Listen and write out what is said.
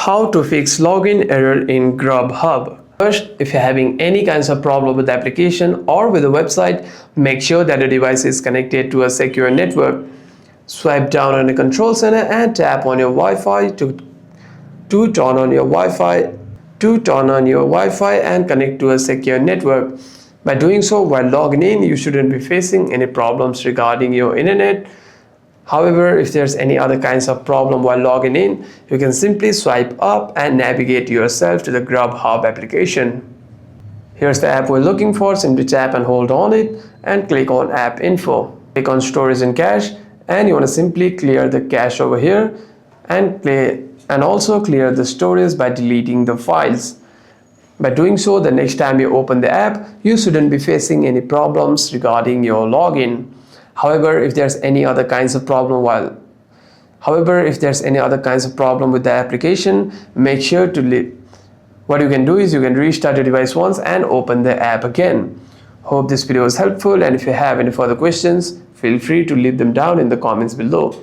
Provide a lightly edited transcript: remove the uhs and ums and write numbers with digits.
How to fix login error in Grubhub. First, if you're having any kinds of problem with the application or with the website, make sure that the device is connected to a secure network. Swipe down on the control center and tap on your Wi-Fi to turn on your Wi-Fi and connect to a secure network. By doing so, while logging in, you shouldn't be facing any problems regarding your internet. However, if there's any other kinds of problem while logging in, you can simply swipe up and navigate yourself to the Grubhub application. Here's the app we're looking for. Simply tap and hold on it and click on App Info. Click on Storage and Cache, and you want to simply clear the cache over here and also clear the storage by deleting the files. By doing so, the next time you open the app, you shouldn't be facing any problems regarding your login. However, if there's any other kinds of problem with the application, make sure to what you can do is you can restart your device once and open the app again. Hope this video was helpful, and if you have any further questions, feel free to leave them down in the comments below.